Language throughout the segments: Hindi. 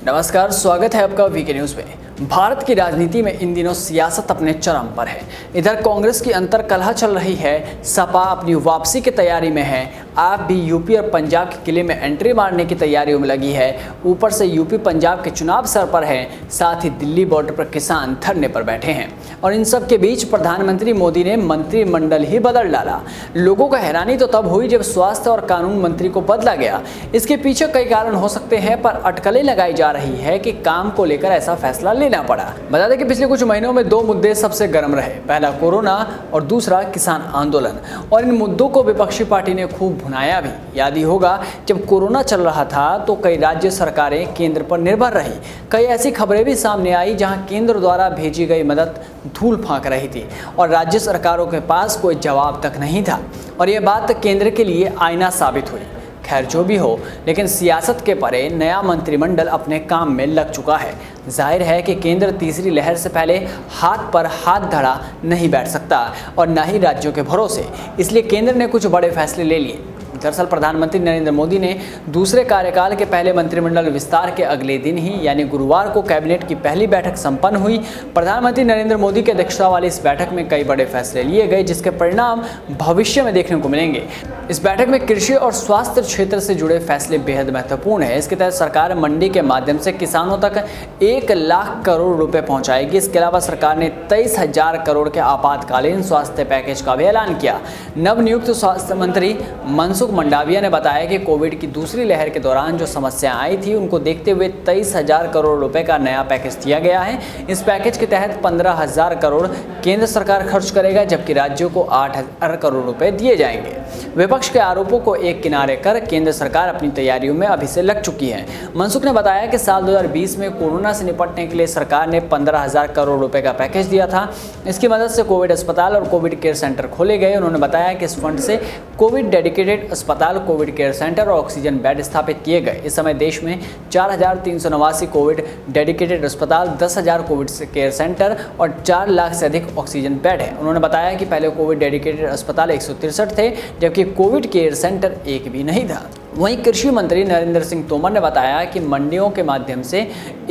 नमस्कार, स्वागत है आपका वीके न्यूज में। भारत की राजनीति में इन दिनों सियासत अपने चरम पर है। इधर कांग्रेस की अंतर कलह चल रही है, सपा अपनी वापसी की तैयारी में है, आप भी यूपी और पंजाब के किले में एंट्री मारने की तैयारियों में लगी है। ऊपर से यूपी पंजाब के चुनाव सर पर है, साथ ही दिल्ली बॉर्डर पर किसान धरने पर बैठे हैं और इन सब के बीच प्रधानमंत्री मोदी ने मंत्रिमंडल ही बदल डाला। लोगों को हैरानी तो तब हुई जब स्वास्थ्य और कानून मंत्री को बदला गया। इसके पीछे कई कारण हो सकते हैं, पर अटकलें लगाई जा रही है कि काम को लेकर ऐसा फैसला लेना पड़ा। बता दें कि पिछले कुछ महीनों में दो मुद्दे सबसे गर्म रहे, पहला कोरोना और दूसरा किसान आंदोलन। और इन मुद्दों को विपक्षी पार्टी ने खूब भुनाया भी। याद ही होगा, जब कोरोना चल रहा था तो कई राज्य सरकारें केंद्र पर निर्भर रही। कई ऐसी खबरें भी सामने आई जहां केंद्र द्वारा भेजी गई मदद धूल फांक रही थी और राज्य सरकारों के पास कोई जवाब तक नहीं था और यह बात केंद्र के लिए आईना साबित हुई। खैर जो भी हो, लेकिन सियासत के परे नया मंत्रिमंडल अपने काम में लग चुका है। जाहिर है कि केंद्र तीसरी लहर से पहले हाथ पर हाथ धरा नहीं बैठ सकता और न ही राज्यों के भरोसे। इसलिए केंद्र ने कुछ बड़े फैसले ले लिए। दरअसल प्रधानमंत्री नरेंद्र मोदी ने दूसरे कार्यकाल के पहले मंत्रिमंडल विस्तार के अगले दिन ही यानी गुरुवार को कैबिनेट की पहली बैठक संपन्न हुई। प्रधानमंत्री नरेंद्र मोदी की अध्यक्षता वाली इस बैठक में कई बड़े फैसले लिए गए, जिसके परिणाम भविष्य में देखने को मिलेंगे। इस बैठक में कृषि और स्वास्थ्य क्षेत्र से जुड़े फैसले बेहद महत्वपूर्ण है। इसके तहत सरकार मंडी के माध्यम से किसानों तक 1 लाख करोड़ रुपए पहुंचाएगी। इसके अलावा सरकार ने 23,000 करोड़ के आपातकालीन स्वास्थ्य पैकेज का भी ऐलान किया। नवनियुक्त स्वास्थ्य मंत्री मनसुख मंडाविया ने बताया कि कोविड की दूसरी लहर के दौरान जो समस्याएं आई थी उनको देखते हुए 23,000 करोड़ रुपए का नया पैकेज दिया गया है। इस पैकेज के तहत 15,000 करोड़ केंद्र सरकार खर्च करेगा, जबकि राज्यों को 8,000 करोड़ रुपए दिए जाएंगे। विपक्ष के आरोपों को एक किनारे कर केंद्र सरकार अपनी तैयारियों में अभी से लग चुकी है। मनसुख ने बताया कि साल 2020 में कोरोना से निपटने के लिए सरकार ने 15,000 करोड़ रुपए का पैकेज दिया था। इसकी मदद से कोविड अस्पताल और कोविड केयर सेंटर खोले गए। उन्होंने बताया कि इस फंड से कोविड डेडिकेटेड अस्पताल, कोविड केयर सेंटर और ऑक्सीजन बेड स्थापित किए गए। इस समय देश में 4,389 कोविड डेडिकेटेड अस्पताल, 10,000 कोविड केयर सेंटर और 4 लाख से अधिक ऑक्सीजन बेड है। उन्होंने बताया कि पहले कोविड डेडिकेटेड अस्पताल 163 थे, जबकि कोविड केयर सेंटर एक भी नहीं था। वहीं कृषि मंत्री नरेंद्र सिंह तोमर ने बताया कि मंडियों के माध्यम से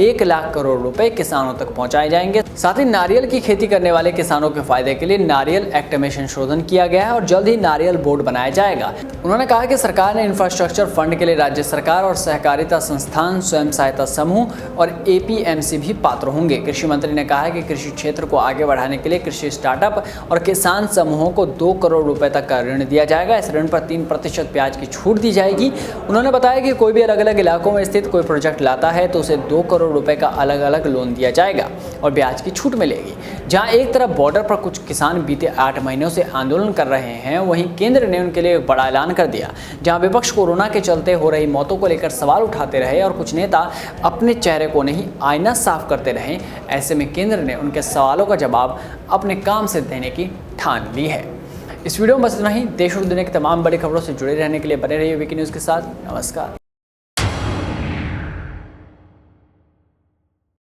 1 लाख करोड़ रुपए किसानों तक पहुंचाए जाएंगे। साथ ही नारियल की खेती करने वाले किसानों के फायदे के लिए नारियल एक्ट में संशोधन किया गया है और जल्द ही नारियल बोर्ड बनाया जाएगा। उन्होंने कहा कि सरकार ने इंफ्रास्ट्रक्चर फंड के लिए राज्य सरकार और सहकारिता संस्थान, स्वयं सहायता समूह और APMC भी पात्र होंगे। कृषि मंत्री ने कहा कि कृषि क्षेत्र को आगे बढ़ाने के लिए कृषि स्टार्टअप और किसान समूहों को 2 करोड़ रुपए तक का ऋण दिया जाएगा। इस ऋण पर 3% ब्याज की छूट दी जाएगी। उन्होंने बताया कि कोई भी अलग अलग इलाकों में स्थित कोई प्रोजेक्ट लाता है तो उसे 2 करोड़ रुपए का अलग अलग लोन दिया जाएगा और ब्याज की छूट मिलेगी। जहां एक तरफ बॉर्डर पर कुछ किसान बीते 8 महीनों से आंदोलन कर रहे हैं, वहीं केंद्र ने उनके लिए एक बड़ा ऐलान कर दिया। जहां विपक्ष कोरोना के चलते हो रही मौतों को लेकर सवाल उठाते रहे और कुछ नेता अपने चेहरे को नहीं आईना साफ करते रहे, ऐसे में केंद्र ने उनके सवालों का जवाब अपने काम से देने की ठान ली है। इस वीडियो में बस इतना ही। देश और दुनिया की तमाम बड़ी खबरों से जुड़े रहने के लिए बने रहिए वीके न्यूज़ के साथ। नमस्कार।